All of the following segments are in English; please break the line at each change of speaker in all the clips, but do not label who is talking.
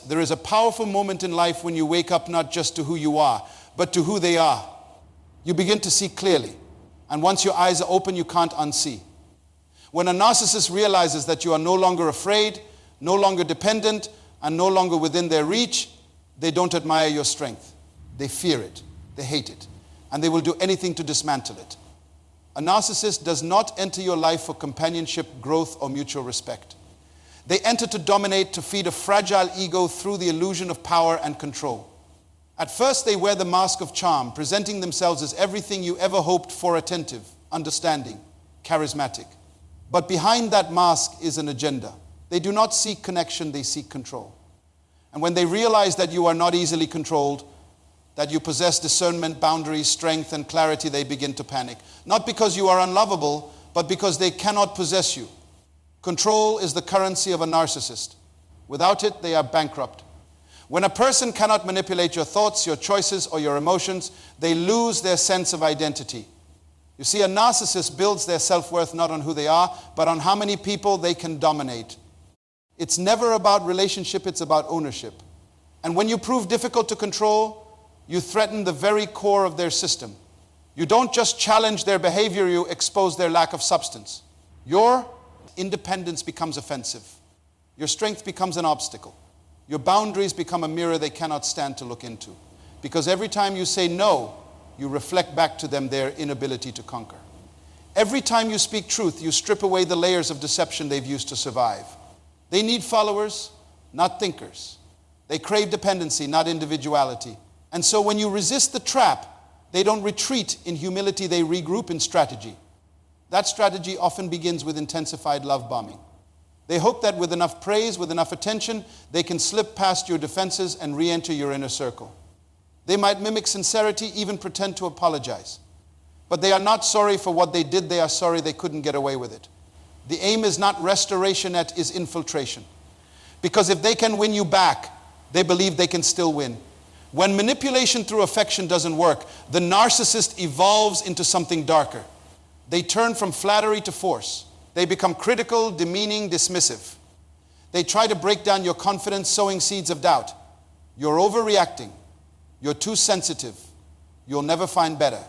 There is a powerful moment in life when you wake up not just to who you are, but to who they are. You begin to see clearly. And once your eyes are open, you can't unsee. When a narcissist realizes that you are no longer afraid, no longer dependent, and no longer within their reach, they don't admire your strength. They fear it. They hate it. And they will do anything to dismantle it. A narcissist does not enter your life for companionship, growth, or mutual respect. They enter to dominate, to feed a fragile ego through the illusion of power and control. At first, they wear the mask of charm, presenting themselves as everything you ever hoped for: attentive, understanding, charismatic. But behind that mask is an agenda. They do not seek connection, they seek control. And when they realize that you are not easily controlled, that you possess discernment, boundaries, strength, and clarity, they begin to panic. Not because you are unlovable, but because they cannot possess you. Control is the currency of a narcissist. Without it, they are bankrupt. When a person cannot manipulate your thoughts, your choices, or your emotions, they lose their sense of identity. You see, a narcissist builds their self-worth not on who they are, but on how many people they can dominate. It's never about relationship, it's about ownership. And when you prove difficult to control, you threaten the very core of their system. You don't just challenge their behavior, you expose their lack of substance. Your independence becomes offensive. Your strength becomes an obstacle. Your boundaries become a mirror they cannot stand to look into. Because every time you say no, you reflect back to them their inability to conquer. Every time you speak truth, you strip away the layers of deception they've used to survive. They need followers, not thinkers. They crave dependency, not individuality. And so when you resist the trap, they don't retreat in humility, they regroup in strategy. That strategy often begins with intensified love bombing. They hope that with enough praise, with enough attention, they can slip past your defenses and re-enter your inner circle. They might mimic sincerity, even pretend to apologize. But they are not sorry for what they did, they are sorry they couldn't get away with it. The aim is not restoration, it is infiltration. Because if they can win you back, they believe they can still win. When manipulation through affection doesn't work, the narcissist evolves into something darker. They turn from flattery to force. They become critical, demeaning, dismissive. They try to break down your confidence, sowing seeds of doubt. You're overreacting. You're too sensitive. You'll never find better.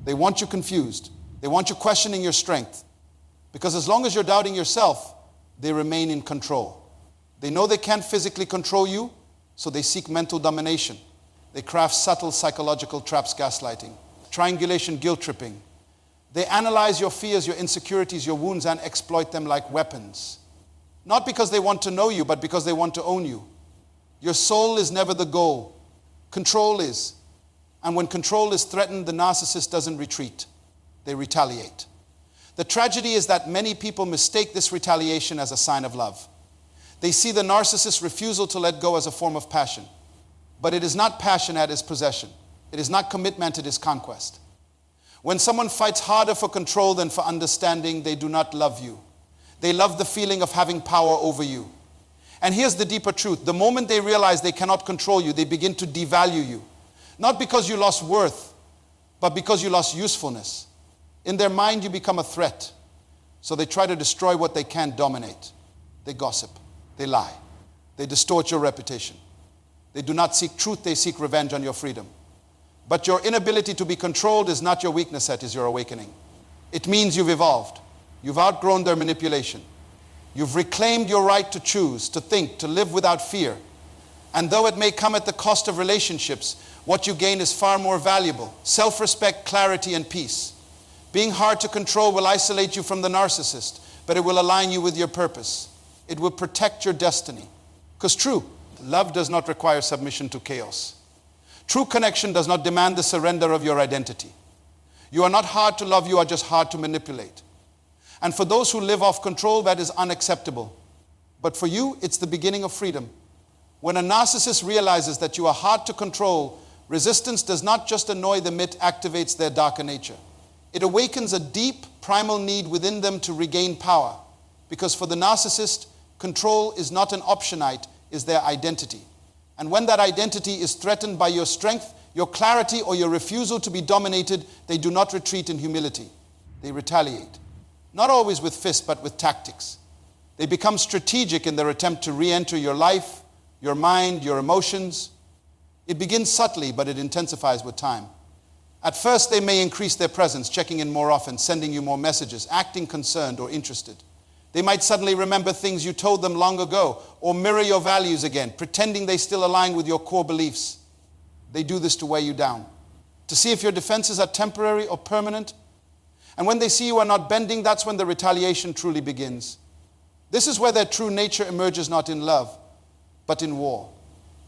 They want you confused. They want you questioning your strength. Because as long as you're doubting yourself, they remain in control. They know they can't physically control you, so they seek mental domination. They craft subtle psychological traps, gaslighting, triangulation, guilt tripping. They analyze your fears, your insecurities, your wounds, and exploit them like weapons. Not because they want to know you, but because they want to own you. Your soul is never the goal. Control is. And when control is threatened, the narcissist doesn't retreat. They retaliate. The tragedy is that many people mistake this retaliation as a sign of love. They see the narcissist's refusal to let go as a form of passion. But it is not passion at its possession. It is not commitment, it is conquest. When someone fights harder for control than for understanding, they do not love you. They love the feeling of having power over you. And here's the deeper truth. The moment they realize they cannot control you, they begin to devalue you. Not because you lost worth, but because you lost usefulness. In their mind, you become a threat. So they try to destroy what they can't dominate. They gossip. They lie. They distort your reputation. They do not seek truth, they seek revenge on your freedom. But your inability to be controlled is not your weakness, it is your awakening. It means you've evolved. You've outgrown their manipulation. You've reclaimed your right to choose, to think, to live without fear. And though it may come at the cost of relationships, what you gain is far more valuable. Self-respect, clarity, and peace. Being hard to control will isolate you from the narcissist, but it will align you with your purpose. It will protect your destiny. Because true, love does not require submission to chaos. True connection does not demand the surrender of your identity. You are not hard to love, you are just hard to manipulate. And for those who live off control, that is unacceptable. But for you, it's the beginning of freedom. When a narcissist realizes that you are hard to control, resistance does not just annoy them, it activates their darker nature. It awakens a deep, primal need within them to regain power. Because for the narcissist, control is not an optionite, it's their identity. And when that identity is threatened by your strength, your clarity, or your refusal to be dominated, they do not retreat in humility. They retaliate. Not always with fists, but with tactics. They become strategic in their attempt to re-enter your life, your mind, your emotions. It begins subtly, but it intensifies with time. At first, they may increase their presence, checking in more often, sending you more messages, acting concerned or interested. They might suddenly remember things you told them long ago, or mirror your values again, pretending they still align with your core beliefs. They do this to weigh you down, to see if your defenses are temporary or permanent. And when they see you are not bending, that's when the retaliation truly begins. This is where their true nature emerges, not in love, but in war.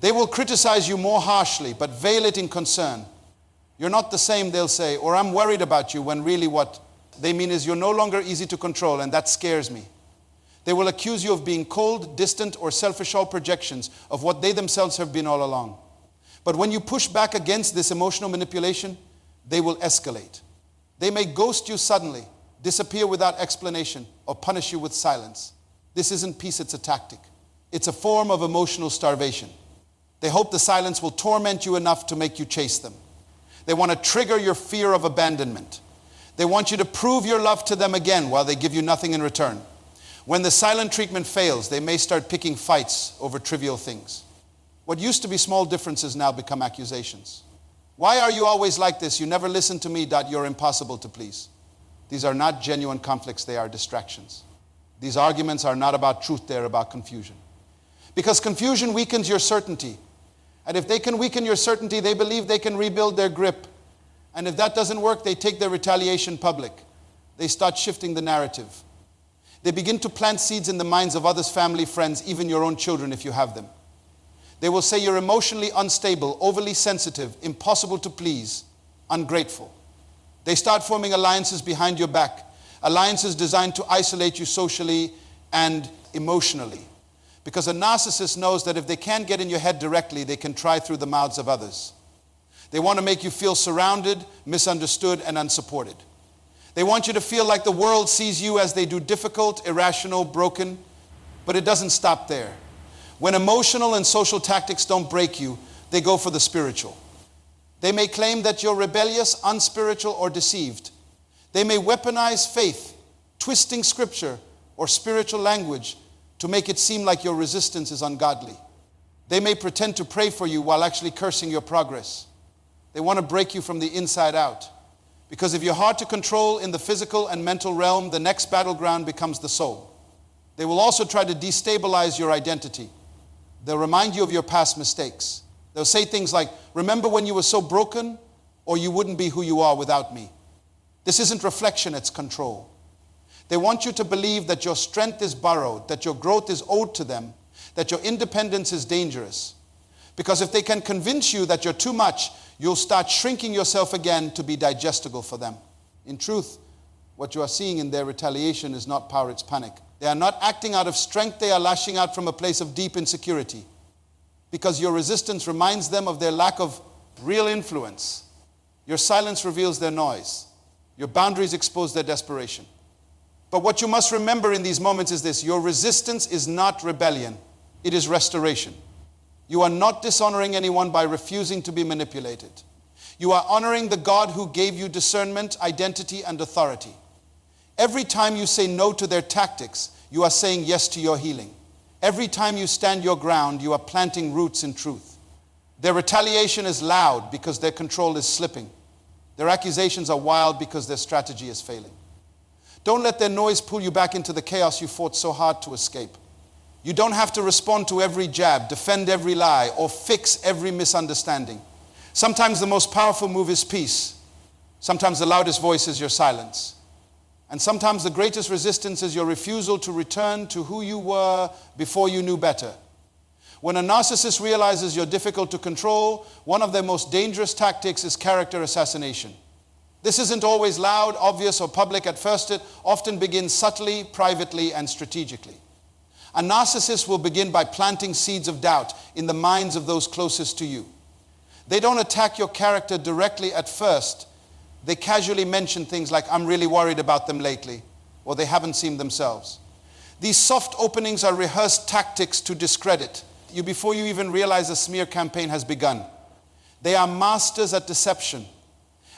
They will criticize you more harshly, but veil it in concern. You're not the same, they'll say, or I'm worried about you, when really what they mean is you're no longer easy to control, and that scares me. They will accuse you of being cold, distant, or selfish, all projections of what they themselves have been all along. But when you push back against this emotional manipulation, they will escalate. They may ghost you suddenly, disappear without explanation, or punish you with silence. This isn't peace, it's a tactic. It's a form of emotional starvation. They hope the silence will torment you enough to make you chase them. They want to trigger your fear of abandonment. They want you to prove your love to them again while they give you nothing in return. When the silent treatment fails, they may start picking fights over trivial things. What used to be small differences now become accusations. Why are you always like this? You never listen to me. You're impossible to please. These are not genuine conflicts, they are distractions. These arguments are not about truth, they're about confusion. Because confusion weakens your certainty. And if they can weaken your certainty, they believe they can rebuild their grip. And if that doesn't work, they take their retaliation public. They start shifting the narrative. They begin to plant seeds in the minds of others, family, friends, even your own children if you have them. They will say you're emotionally unstable, overly sensitive, impossible to please, ungrateful. They start forming alliances behind your back, alliances designed to isolate you socially and emotionally. Because a narcissist knows that if they can't get in your head directly, they can try through the mouths of others. They want to make you feel surrounded, misunderstood, and unsupported. They want you to feel like the world sees you as they do, difficult, irrational, broken. But it doesn't stop there. When emotional and social tactics don't break you, they go for the spiritual. They may claim that you're rebellious, unspiritual, or deceived. They may weaponize faith, twisting scripture or spiritual language to make it seem like your resistance is ungodly. They may pretend to pray for you while actually cursing your progress. They want to break you from the inside out. Because if you're hard to control in the physical and mental realm, the next battleground becomes the soul. They will also try to destabilize your identity. They'll remind you of your past mistakes. They'll say things like, remember when you were so broken, or you wouldn't be who you are without me. This isn't reflection, it's control. They want you to believe that your strength is borrowed, that your growth is owed to them, that your independence is dangerous. Because if they can convince you that you're too much, you'll start shrinking yourself again to be digestible for them. In truth, what you are seeing in their retaliation is not power, it's panic. They are not acting out of strength, they are lashing out from a place of deep insecurity. Because your resistance reminds them of their lack of real influence. Your silence reveals their noise. Your boundaries expose their desperation. But what you must remember in these moments is this: your resistance is not rebellion, it is restoration. You are not dishonoring anyone by refusing to be manipulated. You are honoring the God who gave you discernment, identity, and authority. Every time you say no to their tactics, you are saying yes to your healing. Every time you stand your ground, you are planting roots in truth. Their retaliation is loud because their control is slipping. Their accusations are wild because their strategy is failing. Don't let their noise pull you back into the chaos you fought so hard to escape. You don't have to respond to every jab, defend every lie, or fix every misunderstanding. Sometimes the most powerful move is peace. Sometimes the loudest voice is your silence. And sometimes the greatest resistance is your refusal to return to who you were before you knew better. When a narcissist realizes you're difficult to control, one of their most dangerous tactics is character assassination. This isn't always loud, obvious, or public at first. It often begins subtly, privately, and strategically. A narcissist will begin by planting seeds of doubt in the minds of those closest to you. They don't attack your character directly at first. They casually mention things like, I'm really worried about them lately, or they haven't seen themselves. These soft openings are rehearsed tactics to discredit you before you even realize a smear campaign has begun. They are masters at deception.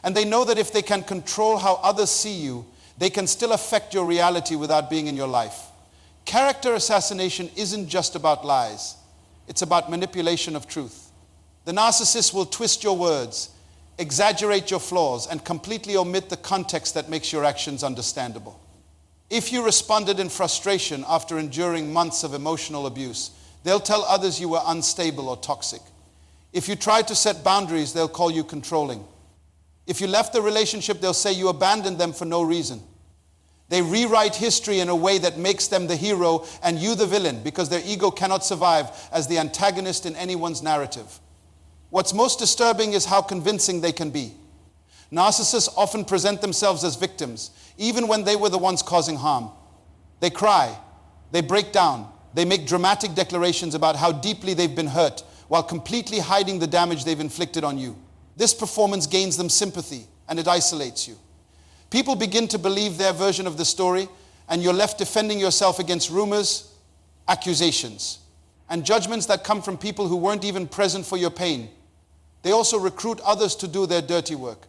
And they know that if they can control how others see you, they can still affect your reality without being in your life. Character assassination isn't just about lies. It's about manipulation of truth. The narcissist will twist your words, exaggerate your flaws, and completely omit the context that makes your actions understandable. If you responded in frustration after enduring months of emotional abuse, they'll tell others you were unstable or toxic. If you tried to set boundaries, they'll call you controlling. If you left the relationship, they'll say you abandoned them for no reason. They rewrite history in a way that makes them the hero and you the villain, because their ego cannot survive as the antagonist in anyone's narrative. What's most disturbing is how convincing they can be. Narcissists often present themselves as victims, even when they were the ones causing harm. They cry, they break down, they make dramatic declarations about how deeply they've been hurt, while completely hiding the damage they've inflicted on you. This performance gains them sympathy, and it isolates you. People begin to believe their version of the story, and you're left defending yourself against rumors, accusations, and judgments that come from people who weren't even present for your pain. They also recruit others to do their dirty work.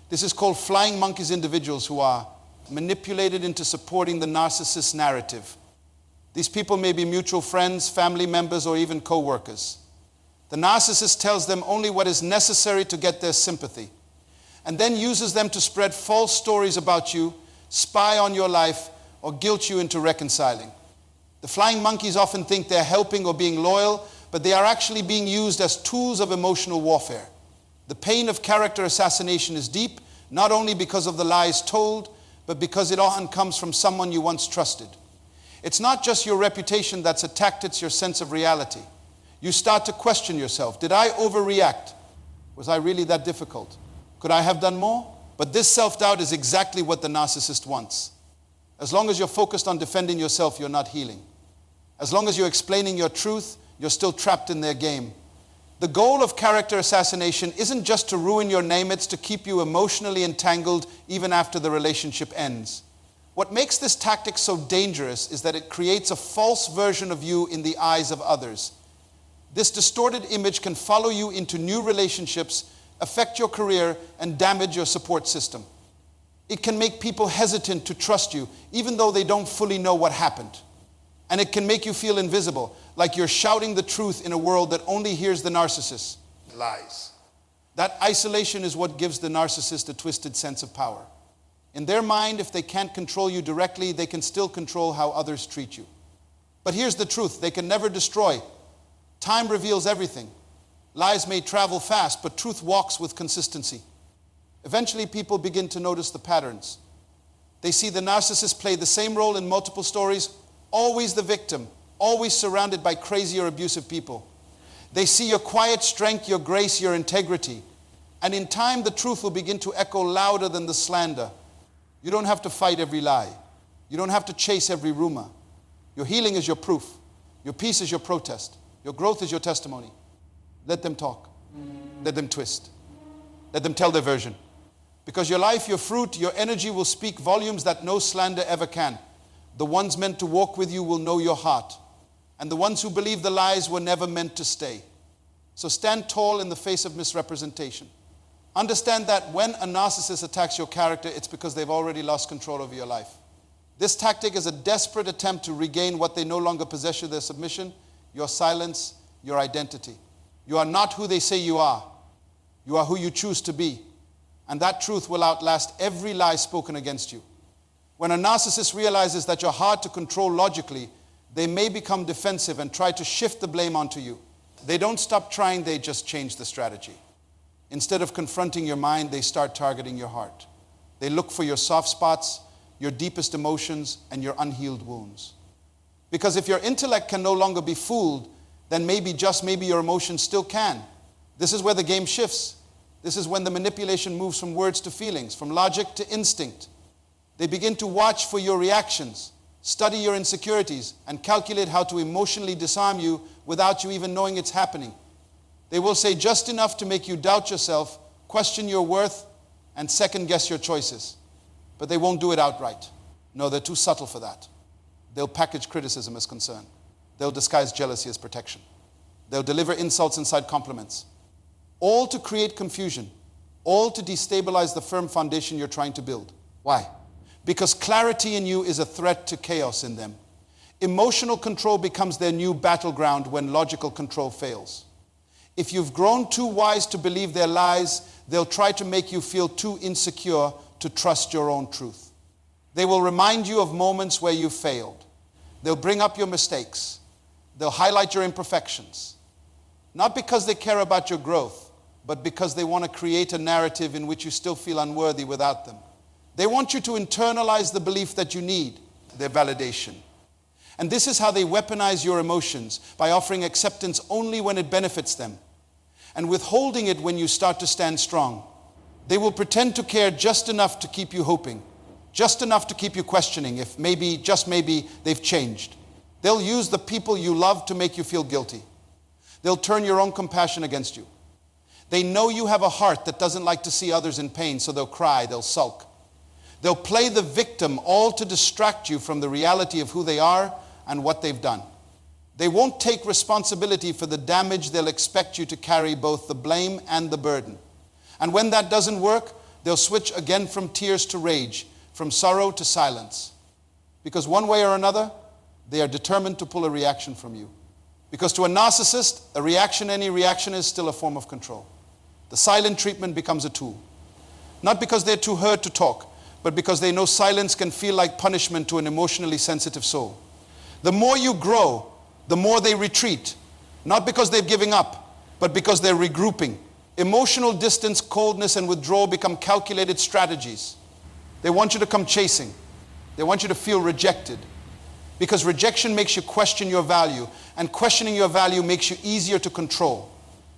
This is called flying monkeys, individuals who are manipulated into supporting the narcissist narrative. These people may be mutual friends, family members, or even co-workers. The narcissist tells them only what is necessary to get their sympathy, and then uses them to spread false stories about you, spy on your life, or guilt you into reconciling. The flying monkeys often think they're helping or being loyal, but they are actually being used as tools of emotional warfare. The pain of character assassination is deep, not only because of the lies told, but because it often comes from someone you once trusted. It's not just your reputation that's attacked, it's your sense of reality. You start to question yourself. Did I overreact? Was I really that difficult? Could I have done more? But this self-doubt is exactly what the narcissist wants. As long as you're focused on defending yourself, you're not healing. As long as you're explaining your truth, you're still trapped in their game. The goal of character assassination isn't just to ruin your name, it's to keep you emotionally entangled even after the relationship ends. What makes this tactic so dangerous is that it creates a false version of you in the eyes of others. This distorted image can follow you into new relationships, affect your career, and damage your support system. It can make people hesitant to trust you, even though they don't fully know what happened. And it can make you feel invisible, like you're shouting the truth in a world that only hears the narcissist. Lies. That isolation is what gives the narcissist a twisted sense of power. In their mind, if they can't control you directly, they can still control how others treat you. But here's the truth, they can never destroy. Time reveals everything. Lies may travel fast, but truth walks with consistency. Eventually, people begin to notice the patterns. They see the narcissist play the same role in multiple stories, always the victim, always surrounded by crazy or abusive people. They see your quiet strength, your grace, your integrity. And in time, the truth will begin to echo louder than the slander. You don't have to fight every lie. You don't have to chase every rumor. Your healing is your proof. Your peace is your protest. Your growth is your testimony. Let them talk. Let them twist. Let them tell their version. Because your life, your fruit, your energy will speak volumes that no slander ever can. The ones meant to walk with you will know your heart. And the ones who believe the lies were never meant to stay. So stand tall in the face of misrepresentation. Understand that when a narcissist attacks your character, it's because they've already lost control over your life. This tactic is a desperate attempt to regain what they no longer possess: their submission, your silence, your identity. You are not who they say you are. You are who you choose to be. And that truth will outlast every lie spoken against you. When a narcissist realizes that you're hard to control logically, they may become defensive and try to shift the blame onto you. They don't stop trying, they just change the strategy. Instead of confronting your mind, they start targeting your heart. They look for your soft spots, your deepest emotions, and your unhealed wounds. Because if your intellect can no longer be fooled, then maybe, just maybe, your emotions still can. This is where the game shifts. This is when the manipulation moves from words to feelings, from logic to instinct. They begin to watch for your reactions, study your insecurities, and calculate how to emotionally disarm you without you even knowing it's happening. They will say just enough to make you doubt yourself, question your worth, and second-guess your choices. But they won't do it outright. No, they're too subtle for that. They'll package criticism as concern. They'll disguise jealousy as protection. They'll deliver insults inside compliments. All to create confusion. All to destabilize the firm foundation you're trying to build. Why? Because clarity in you is a threat to chaos in them. Emotional control becomes their new battleground when logical control fails. If you've grown too wise to believe their lies, they'll try to make you feel too insecure to trust your own truth. They will remind you of moments where you failed. They'll bring up your mistakes. They'll highlight your imperfections. Not because they care about your growth, but because they want to create a narrative in which you still feel unworthy without them. They want you to internalize the belief that you need their validation. And this is how they weaponize your emotions, by offering acceptance only when it benefits them, and withholding it when you start to stand strong. They will pretend to care just enough to keep you hoping, just enough to keep you questioning if maybe, just maybe, they've changed. They'll use the people you love to make you feel guilty. They'll turn your own compassion against you. They know you have a heart that doesn't like to see others in pain, so they'll cry, they'll sulk. They'll play the victim, all to distract you from the reality of who they are and what they've done. They won't take responsibility for the damage. They'll expect you to carry both the blame and the burden. And when that doesn't work, they'll switch again from tears to rage, from sorrow to silence. Because one way or another, they are determined to pull a reaction from you. Because to a narcissist, any reaction is still a form of control. The silent treatment becomes a tool. Not because they're too hurt to talk, but because they know silence can feel like punishment to an emotionally sensitive soul. The more you grow, the more they retreat, not because they're giving up, but because they're regrouping. Emotional distance, coldness, and withdrawal become calculated strategies. They want you to come chasing. They want you to feel rejected, because rejection makes you question your value, and questioning your value makes you easier to control.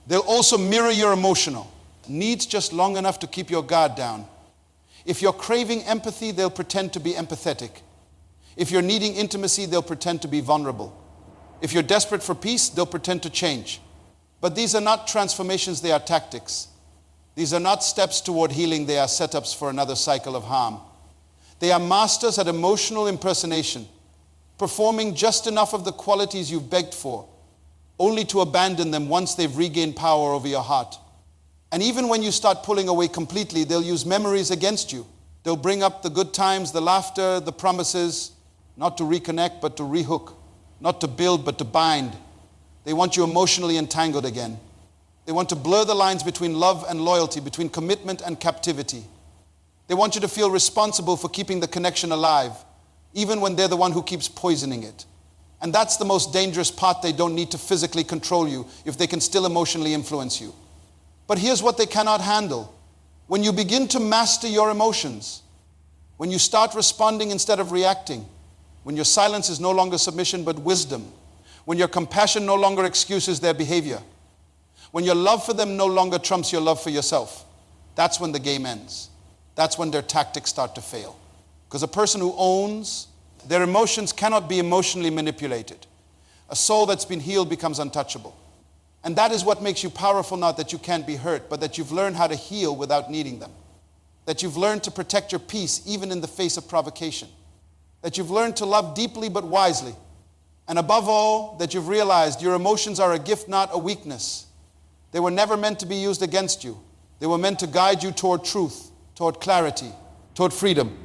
They'll also mirror your emotional needs just long enough to keep your guard down. If you're craving empathy, they'll pretend to be empathetic. If you're needing intimacy, they'll pretend to be vulnerable. If you're desperate for peace, they'll pretend to change. But these are not transformations, they are tactics. These are not steps toward healing, they are setups for another cycle of harm. They are masters at emotional impersonation, performing just enough of the qualities you've begged for, only to abandon them once they've regained power over your heart. And even when you start pulling away completely, they'll use memories against you. They'll bring up the good times, the laughter, the promises, not to reconnect, but to rehook. Not to build, but to bind. They want you emotionally entangled again. They want to blur the lines between love and loyalty, between commitment and captivity. They want you to feel responsible for keeping the connection alive, even when they're the one who keeps poisoning it. And that's the most dangerous part. They don't need to physically control you if they can still emotionally influence you. But here's what they cannot handle. When you begin to master your emotions, when you start responding instead of reacting, when your silence is no longer submission but wisdom, when your compassion no longer excuses their behavior, when your love for them no longer trumps your love for yourself, that's when the game ends. That's when their tactics start to fail. Because a person who owns their emotions cannot be emotionally manipulated. A soul that's been healed becomes untouchable. And that is what makes you powerful, not that you can't be hurt, but that you've learned how to heal without needing them. That you've learned to protect your peace even in the face of provocation. That you've learned to love deeply but wisely. And above all, that you've realized your emotions are a gift, not a weakness. They were never meant to be used against you. They were meant to guide you toward truth, toward clarity, toward freedom.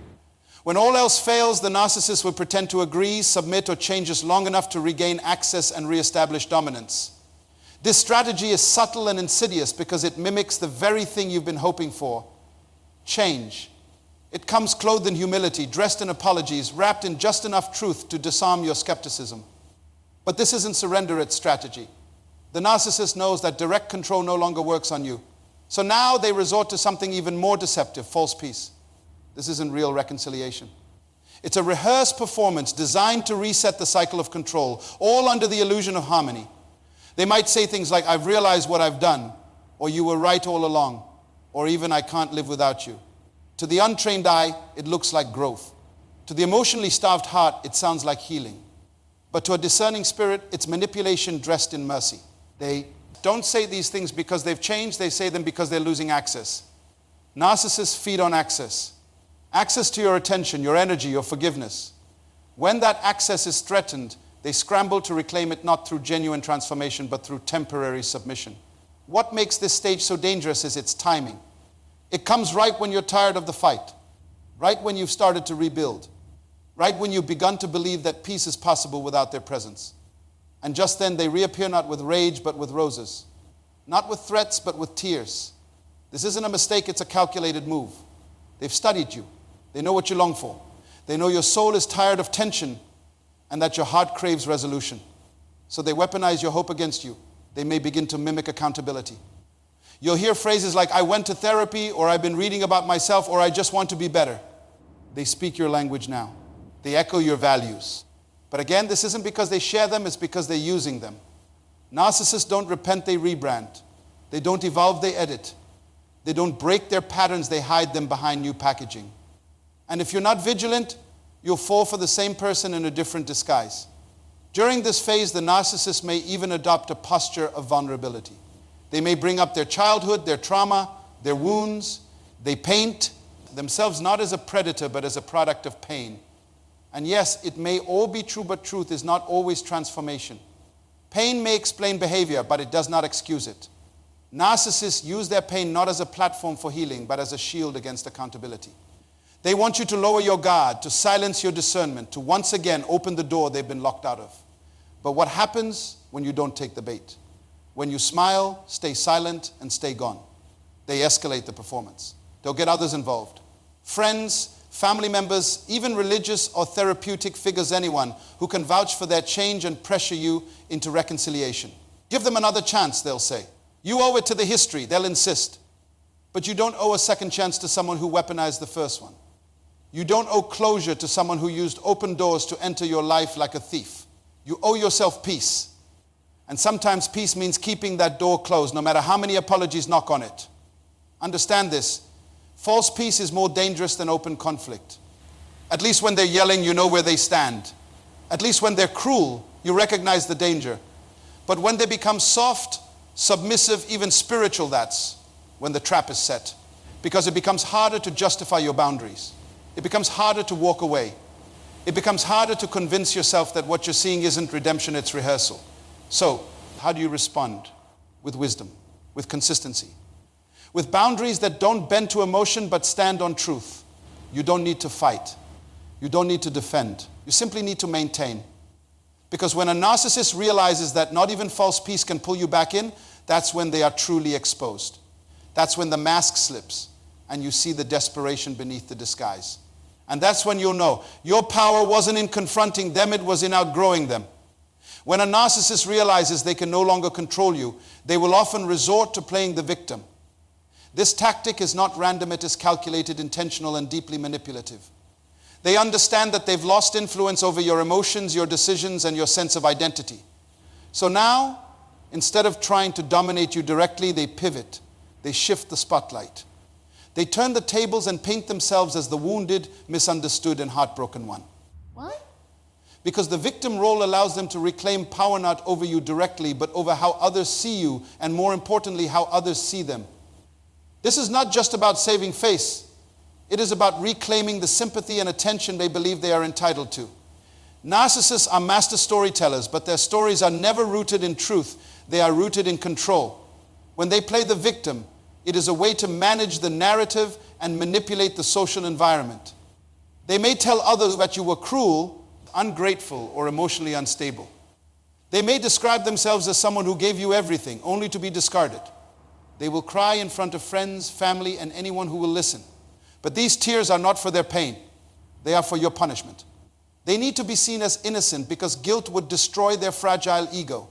When all else fails, the narcissist will pretend to agree, submit, or change just long enough to regain access and reestablish dominance. This strategy is subtle and insidious because it mimics the very thing you've been hoping for: change. It comes clothed in humility, dressed in apologies, wrapped in just enough truth to disarm your skepticism. But this isn't surrender-it strategy. The narcissist knows that direct control no longer works on you. So now they resort to something even more deceptive: false peace. This isn't real reconciliation. It's a rehearsed performance designed to reset the cycle of control, all under the illusion of harmony. They might say things like, "I've realized what I've done," or "You were right all along," or even "I can't live without you." To the untrained eye, it looks like growth. To the emotionally starved heart, it sounds like healing. But to a discerning spirit, it's manipulation dressed in mercy. They don't say these things because they've changed, they say them because they're losing access. Narcissists feed on access. Access to your attention, your energy, your forgiveness. When that access is threatened, they scramble to reclaim it not through genuine transformation, but through temporary submission. What makes this stage so dangerous is its timing. It comes right when you're tired of the fight, right when you've started to rebuild, right when you've begun to believe that peace is possible without their presence. And just then they reappear not with rage but with roses, not with threats but with tears. This isn't a mistake, it's a calculated move. They've studied you. They know what you long for. They know your soul is tired of tension and that your heart craves resolution. So they weaponize your hope against you. They may begin to mimic accountability. You'll hear phrases like, I went to therapy, or I've been reading about myself, or I just want to be better. They speak your language now. They echo your values. But again, this isn't because they share them, it's because they're using them. Narcissists don't repent, they rebrand. They don't evolve, they edit. They don't break their patterns, they hide them behind new packaging. And if you're not vigilant, you'll fall for the same person in a different disguise. During this phase, the narcissist may even adopt a posture of vulnerability. They may bring up their childhood, their trauma, their wounds. They paint themselves not as a predator, but as a product of pain. And yes, it may all be true, but truth is not always transformation. Pain may explain behavior, but it does not excuse it. Narcissists use their pain not as a platform for healing, but as a shield against accountability. They want you to lower your guard, to silence your discernment, to once again open the door they've been locked out of. But what happens when you don't take the bait? When you smile, stay silent, and stay gone. They escalate the performance. They'll get others involved. Friends, family members, even religious or therapeutic figures, anyone who can vouch for their change and pressure you into reconciliation. Give them another chance, they'll say. You owe it to the history, they'll insist. But you don't owe a second chance to someone who weaponized the first one. You don't owe closure to someone who used open doors to enter your life like a thief. You owe yourself peace. And sometimes peace means keeping that door closed, no matter how many apologies knock on it. Understand this. False peace is more dangerous than open conflict. At least when they're yelling, you know where they stand. At least when they're cruel, you recognize the danger. But when they become soft, submissive, even spiritual, that's when the trap is set. Because it becomes harder to justify your boundaries. It becomes harder to walk away. It becomes harder to convince yourself that what you're seeing isn't redemption, it's rehearsal. So, how do you respond? With wisdom, with consistency, with boundaries that don't bend to emotion but stand on truth. You don't need to fight. You don't need to defend. You simply need to maintain. Because when a narcissist realizes that not even false peace can pull you back in, that's when they are truly exposed. That's when the mask slips and you see the desperation beneath the disguise. And that's when you'll know your power wasn't in confronting them, it was in outgrowing them. When a narcissist realizes they can no longer control you, they will often resort to playing the victim. This tactic is not random, it is calculated, intentional, and deeply manipulative. They understand that they've lost influence over your emotions, your decisions, and your sense of identity. So now, instead of trying to dominate you directly, they pivot. They shift the spotlight. They turn the tables and paint themselves as the wounded, misunderstood, and heartbroken one.
What?
Because the victim role allows them to reclaim power not over you directly, but over how others see you, and more importantly, how others see them. This is not just about saving face. It is about reclaiming the sympathy and attention they believe they are entitled to. Narcissists are master storytellers, but their stories are never rooted in truth. They are rooted in control. When they play the victim, it is a way to manage the narrative and manipulate the social environment. They may tell others that you were cruel, ungrateful, or emotionally unstable. They may describe themselves as someone who gave you everything, only to be discarded. They will cry in front of friends, family, and anyone who will listen. But these tears are not for their pain. They are for your punishment. They need to be seen as innocent because guilt would destroy their fragile ego.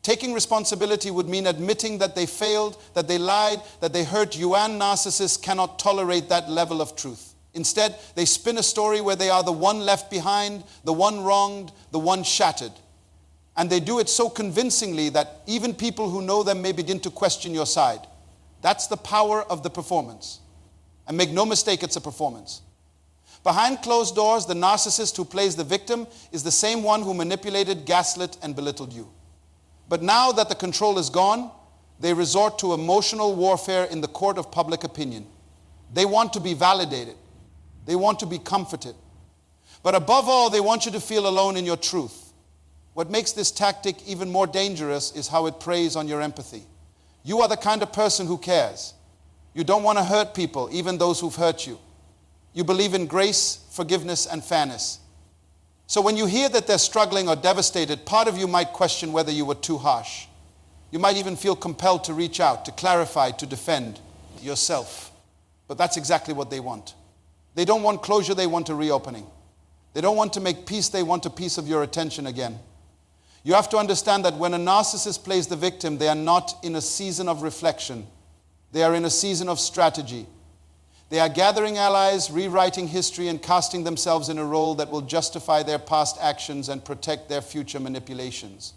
Taking responsibility would mean admitting that they failed, that they lied, that they hurt you, and narcissists cannot tolerate that level of truth. Instead, they spin a story where they are the one left behind, the one wronged, the one shattered. And they do it so convincingly that even people who know them may begin to question your side. That's the power of the performance. And make no mistake, it's a performance. Behind closed doors, the narcissist who plays the victim is the same one who manipulated, gaslit, and belittled you. But now that the control is gone, they resort to emotional warfare in the court of public opinion. They want to be validated. They want to be comforted. But above all, they want you to feel alone in your truth. What makes this tactic even more dangerous is how it preys on your empathy. You are the kind of person who cares. You don't want to hurt people, even those who've hurt you. You believe in grace, forgiveness, and fairness. So when you hear that they're struggling or devastated, part of you might question whether you were too harsh. You might even feel compelled to reach out, to clarify, to defend yourself. But that's exactly what they want. They don't want closure, they want a reopening. They don't want to make peace, they want a piece of your attention again. You have to understand that when a narcissist plays the victim, they are not in a season of reflection. They are in a season of strategy. They are gathering allies, rewriting history, and casting themselves in a role that will justify their past actions and protect their future manipulations.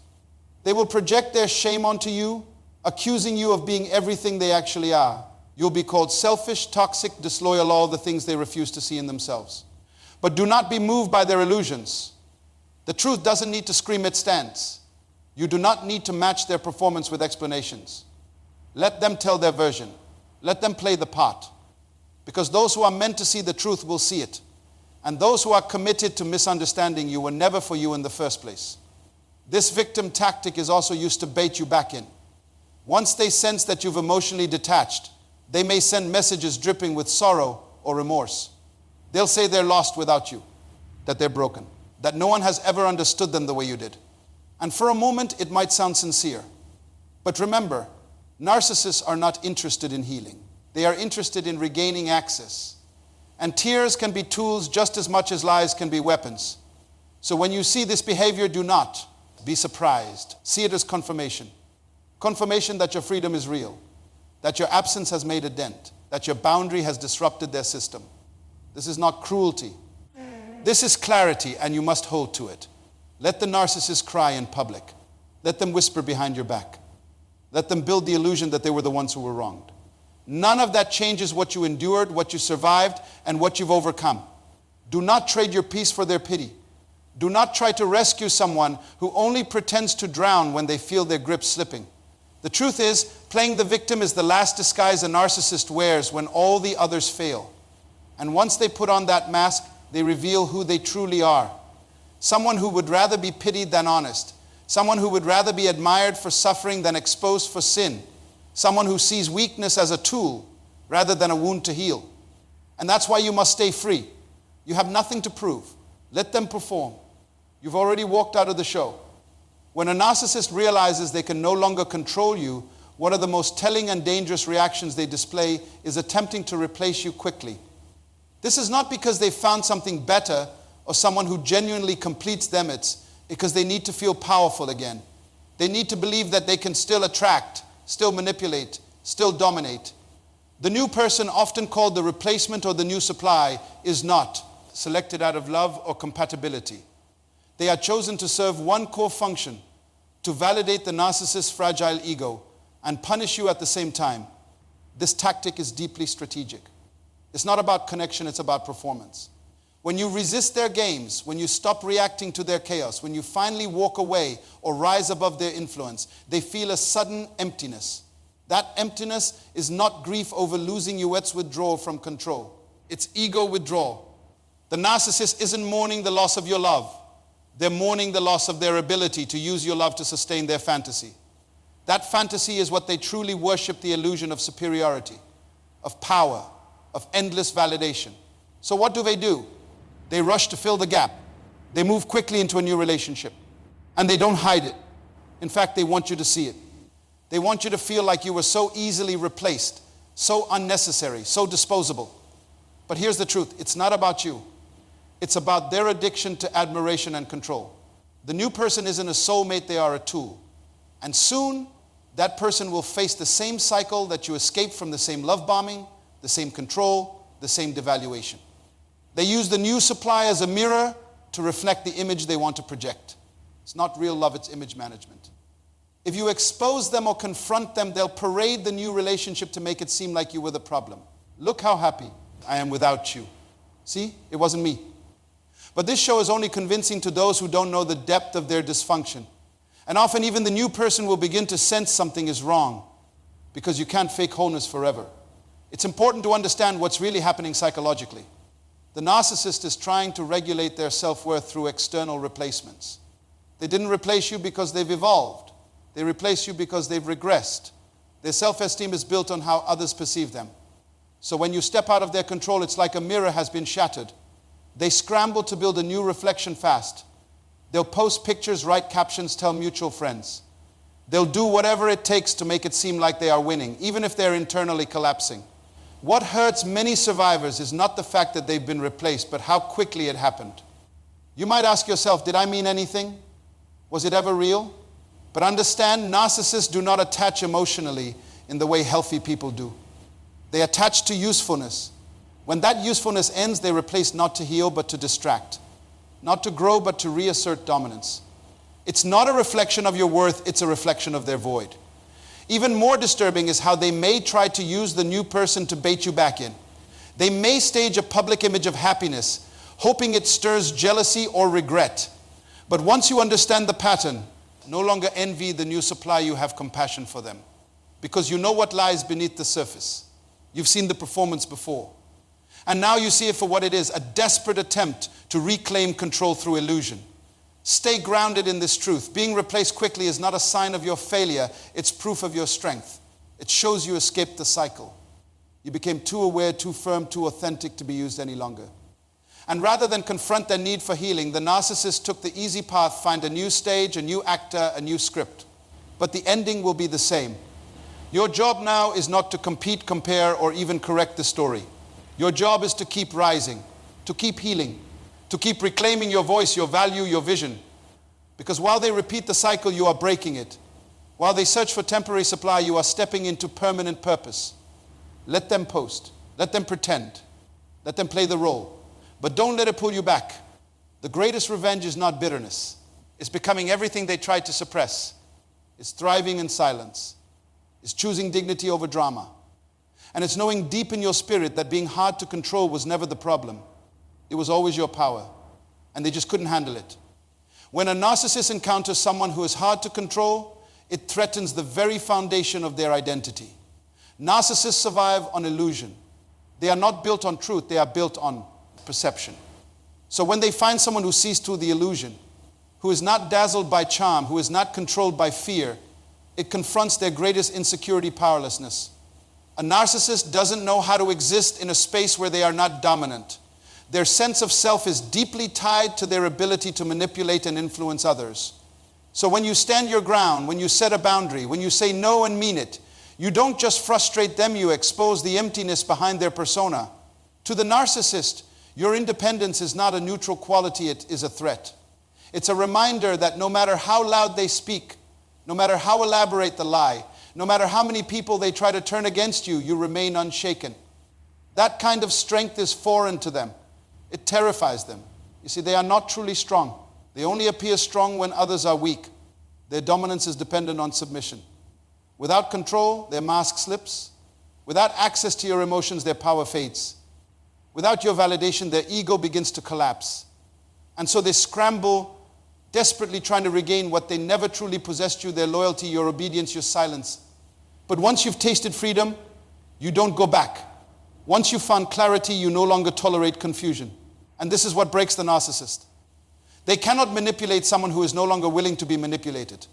They will project their shame onto you, accusing you of being everything they actually are. You'll be called selfish, toxic, disloyal, all the things they refuse to see in themselves. But do not be moved by their illusions. The truth doesn't need to scream its stance. You do not need to match their performance with explanations. Let them tell their version. Let them play the part. Because those who are meant to see the truth will see it. And those who are committed to misunderstanding you were never for you in the first place. This victim tactic is also used to bait you back in. Once they sense that you've emotionally detached, they may send messages dripping with sorrow or remorse. They'll say they're lost without you, that they're broken, that no one has ever understood them the way you did. And for a moment, it might sound sincere. But remember, narcissists are not interested in healing. They are interested in regaining access. And tears can be tools just as much as lies can be weapons. So when you see this behavior, do not be surprised. See it as confirmation. Confirmation that your freedom is real, that your absence has made a dent, that your boundary has disrupted their system. This is not cruelty. This is clarity, and you must hold to it. Let the narcissist cry in public. Let them whisper behind your back. Let them build the illusion that they were the ones who were wronged. None of that changes what you endured, what you survived, and what you've overcome. Do not trade your peace for their pity. Do not try to rescue someone who only pretends to drown when they feel their grip slipping. The truth is, playing the victim is the last disguise a narcissist wears when all the others fail. And once they put on that mask, they reveal who they truly are. Someone who would rather be pitied than honest. Someone who would rather be admired for suffering than exposed for sin. Someone who sees weakness as a tool rather than a wound to heal. And that's why you must stay free. You have nothing to prove. Let them perform. You've already walked out of the show. When a narcissist realizes they can no longer control you, one of the most telling and dangerous reactions they display is attempting to replace you quickly. This is not because they found something better or someone who genuinely completes them. It's because they need to feel powerful again. They need to believe that they can still attract, still manipulate, still dominate. The new person, often called the replacement or the new supply, is not selected out of love or compatibility. They are chosen to serve one core function, to validate the narcissist's fragile ego and punish you at the same time. This tactic is deeply strategic. It's not about connection, it's about performance. When you resist their games, when you stop reacting to their chaos, when you finally walk away or rise above their influence, they feel a sudden emptiness. That emptiness is not grief over losing you, it's withdrawal from control. It's ego withdrawal. The narcissist isn't mourning the loss of your love. They're mourning the loss of their ability to use your love to sustain their fantasy. That fantasy is what they truly worship, the illusion of superiority, of power, of endless validation. So what do? They rush to fill the gap. They move quickly into a new relationship. And they don't hide it. In fact, they want you to see it. They want you to feel like you were so easily replaced, so unnecessary, so disposable. But here's the truth. It's not about you. It's about their addiction to admiration and control. The new person isn't a soulmate, they are a tool. And soon, that person will face the same cycle that you escaped from, the same love bombing, the same control, the same devaluation. They use the new supply as a mirror to reflect the image they want to project. It's not real love, it's image management. If you expose them or confront them, they'll parade the new relationship to make it seem like you were the problem. Look how happy I am without you. See, it wasn't me. But this show is only convincing to those who don't know the depth of their dysfunction. And often even the new person will begin to sense something is wrong because you can't fake wholeness forever. It's important to understand what's really happening psychologically. The narcissist is trying to regulate their self-worth through external replacements. They didn't replace you because they've evolved. They replace you because they've regressed. Their self-esteem is built on how others perceive them. So when you step out of their control, it's like a mirror has been shattered. They scramble to build a new reflection fast. They'll post pictures, write captions, tell mutual friends. They'll do whatever it takes to make it seem like they are winning, even if they're internally collapsing. What hurts many survivors is not the fact that they've been replaced, but how quickly it happened. You might ask yourself, did I mean anything? Was it ever real? But understand, narcissists do not attach emotionally in the way healthy people do. They attach to usefulness. When that usefulness ends, they replace not to heal, but to distract. Not to grow, but to reassert dominance. It's not a reflection of your worth, it's a reflection of their void. Even more disturbing is how they may try to use the new person to bait you back in. They may stage a public image of happiness, hoping it stirs jealousy or regret. But once you understand the pattern, no longer envy the new supply, you have compassion for them. Because you know what lies beneath the surface. You've seen the performance before. And now you see it for what it is, a desperate attempt to reclaim control through illusion. Stay grounded in this truth. Being replaced quickly is not a sign of your failure, it's proof of your strength. It shows you escaped the cycle. You became too aware, too firm, too authentic to be used any longer. And rather than confront their need for healing, the narcissist took the easy path, find a new stage, a new actor, a new script. But the ending will be the same. Your job now is not to compete, compare, or even correct the story. Your job is to keep rising, to keep healing, to keep reclaiming your voice, your value, your vision. Because while they repeat the cycle, you are breaking it. While they search for temporary supply, you are stepping into permanent purpose. Let them post. Let them pretend. Let them play the role. But don't let it pull you back. The greatest revenge is not bitterness. It's becoming everything they tried to suppress. It's thriving in silence. It's choosing dignity over drama. And it's knowing deep in your spirit that being hard to control was never the problem. It was always your power. And they just couldn't handle it. When a narcissist encounters someone who is hard to control, it threatens the very foundation of their identity. Narcissists survive on illusion. They are not built on truth, they are built on perception. So when they find someone who sees through the illusion, who is not dazzled by charm, who is not controlled by fear, it confronts their greatest insecurity, powerlessness. A narcissist doesn't know how to exist in a space where they are not dominant. Their sense of self is deeply tied to their ability to manipulate and influence others. So when you stand your ground, when you set a boundary, when you say no and mean it, you don't just frustrate them, you expose the emptiness behind their persona. To the narcissist, your independence is not a neutral quality, it is a threat. It's a reminder that no matter how loud they speak, no matter how elaborate the lie, no matter how many people they try to turn against you, you remain unshaken. That kind of strength is foreign to them. It terrifies them. You see, they are not truly strong. They only appear strong when others are weak. Their dominance is dependent on submission. Without control, their mask slips. Without access to your emotions, their power fades. Without your validation, their ego begins to collapse. And so they scramble, desperately trying to regain what they never truly possessed you, their loyalty, your obedience, your silence. But once you've tasted freedom, you don't go back. Once you've found clarity, you no longer tolerate confusion. And this is what breaks the narcissist. They cannot manipulate someone who is no longer willing to be manipulated.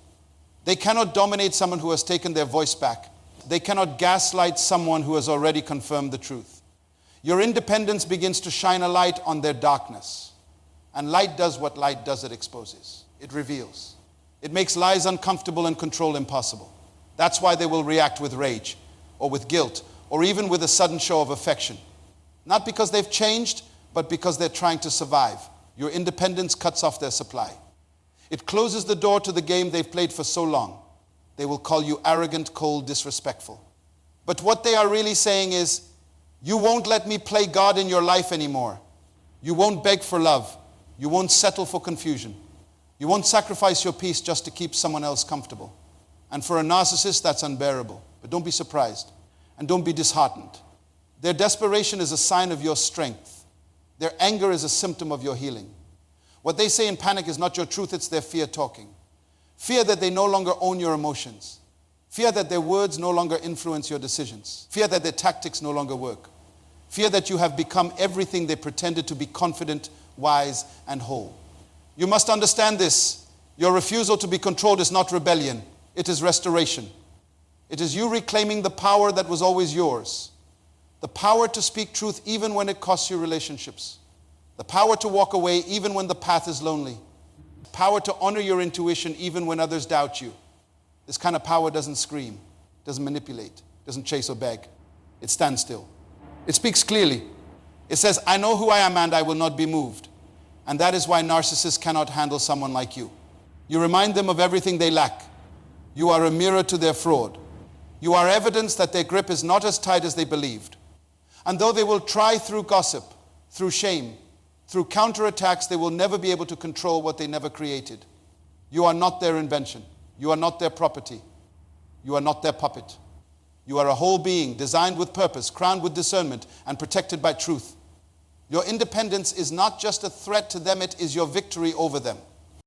They cannot dominate someone who has taken their voice back. They cannot gaslight someone who has already confirmed the truth. Your independence begins to shine a light on their darkness. And light does what light does, it exposes. It reveals. It makes lies uncomfortable and control impossible. That's why they will react with rage, or with guilt, or even with a sudden show of affection. Not because they've changed, but because they're trying to survive. Your independence cuts off their supply. It closes the door to the game they've played for so long. They will call you arrogant, cold, disrespectful. But what they are really saying is, you won't let me play God in your life anymore. You won't beg for love. You won't settle for confusion. You won't sacrifice your peace just to keep someone else comfortable. And for a narcissist, that's unbearable. But don't be surprised. And don't be disheartened. Their desperation is a sign of your strength. Their anger is a symptom of your healing. What they say in panic is not your truth, it's their fear talking. Fear that they no longer own your emotions. Fear that their words no longer influence your decisions. Fear that their tactics no longer work. Fear that you have become everything they pretended to be: confident, wise, and whole. You must understand this. Your refusal to be controlled is not rebellion. It is restoration. It is you reclaiming the power that was always yours. The power to speak truth even when it costs you relationships. The power to walk away even when the path is lonely. The power to honor your intuition even when others doubt you. This kind of power doesn't scream, doesn't manipulate, doesn't chase or beg. It stands still. It speaks clearly. It says, I know who I am and I will not be moved. And that is why narcissists cannot handle someone like you. You remind them of everything they lack. You are a mirror to their fraud. You are evidence that their grip is not as tight as they believed. And though they will try through gossip, through shame, through counterattacks, they will never be able to control what they never created. You are not their invention. You are not their property. You are not their puppet. You are a whole being, designed with purpose, crowned with discernment, and protected by truth. Your independence is not just a threat to them, it is your victory over them.